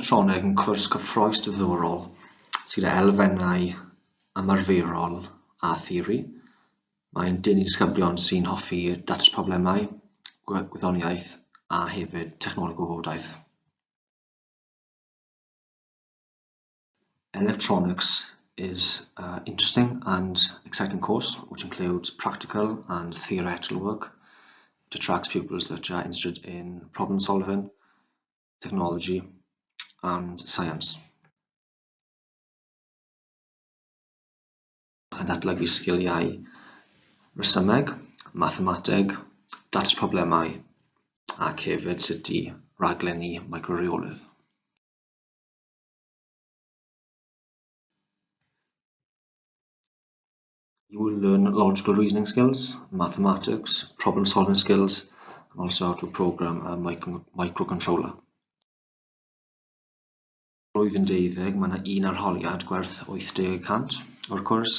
Electroneg yn cwrs cyffrous diddorol sydd â elfennau ymarferol a theori. Mae'n denu disgyblion sy'n hoffi datrys problemau, gwyddoniaeth a hefyd technoleg o gwybodaeth. Electronics is an interesting and exciting course which includes practical and theoretical work. It attracts pupils that are interested in problem solving, technology and science. Yn datblygu sgiliau resymeg, mathemateg, datrys problemau ac hefyd sut i raglennu microreolydd. You will learn logical reasoning skills, mathematics, problem solving skills, and also how to program a microcontroller. Blwyddyn 12, mae yna un arholiad gwerth 80% o'r cwrs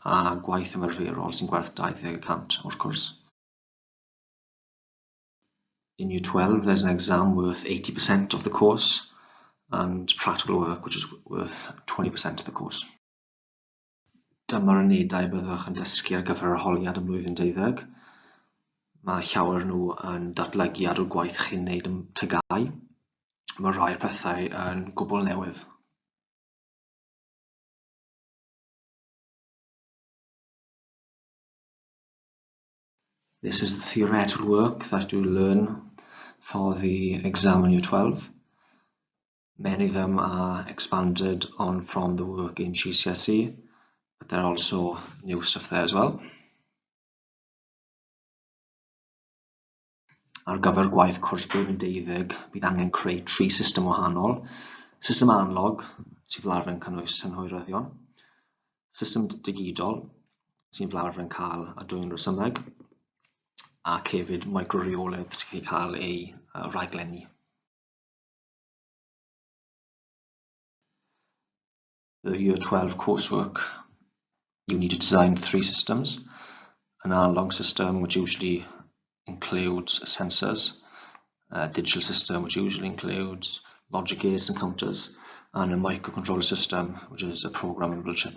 a gwaith ymarferol sy'n gwerth 20% o'r cwrs. In Year 12, there's an exam worth 80% of the course and practical work which is worth 20% of the course. Dyma'r unedau byddwch yn dysgu ar gyfer arholiad ym mlwyddyn 12. Mae llawer nhw yn datblygu ar y gwaith chi'n neud yn tygau. Mae rhai'r pethau yn gwbl newydd. This is the theoretical work that you learn for the exam in Year 12. Many of them are expanded on from the work in GCSE, but there are also new stuff there as well. Ar gyfer gwaith cwrs blwyddyn 12, bydd angen creu 3 system wahanol. System analog, sy'n fel arfer yn cynnwys synhwyryddion. System digidol, sy'n fel arfer yn cael adwy'n resymeg. Ac hefyd microreolydd sy'n cael ei raglennu. The Year 12 coursework, you need to design 3 systems. An analog system, which usually includes sensors, a digital system, which usually includes logic gates and counters, and a microcontroller system, which is a programmable chip.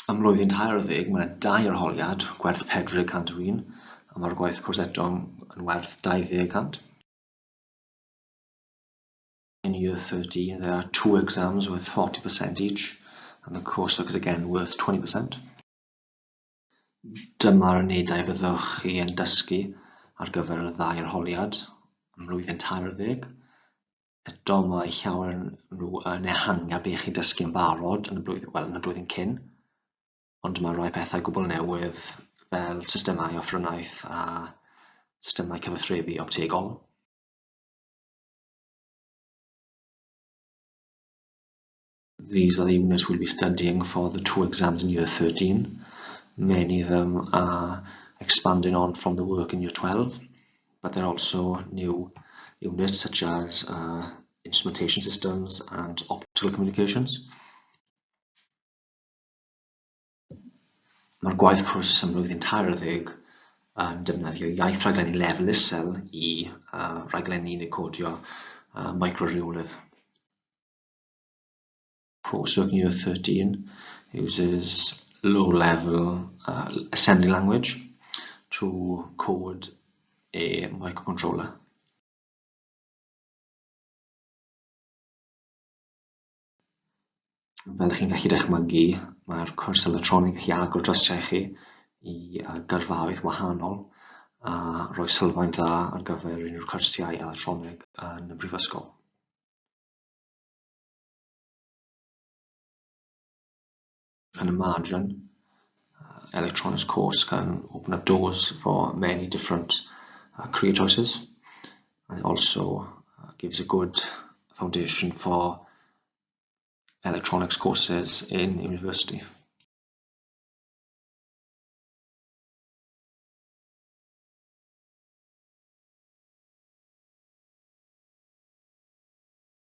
Ym mlwyddyn 12, mae yna 2 arholiad gwerth 40% a mae'r gwaith cwrs eto yn werth 20%. In Year 13, there are 2 exams worth 40% each, and the coursework is again worth 20%. Dyma'r unedau byddwch chi yn dysgu ar gyfer y 2 arholiad ym mlwyddyn 13. Eto mae llawer nhw yn ehangu ar beth chi'n dysgu yn barod yn y blwyddyn cyn, ond mae rhai pethau gwbl newydd fel systemau offrynaeth a systemau cyfathrebu optegol. These are the units we'll be studying for the 2 exams in Year 13. Many of them are expanding on from the work in Year 12, but there are also new units such as instrumentation systems and optical communications. Mae'r gwaith cwrs ym mlwyddyn 13 yn defnyddio iaith raglennu lefel isel i raglennu neu codio microreolydd. Coursework in Year 13 uses low-level assembly language to code a microcontroller. Fel chi'n gallu dychmygu, mae'r cwrs electronig yn gallu agor drysiau chi i gyrfaoedd wahanol a rhoi sylfaen dda ar gyfer unrhyw cwrsiau electronig yn y brifysgol. Can imagine electronics course can open up doors for many different career choices, and it also gives a good foundation for electronics courses in university.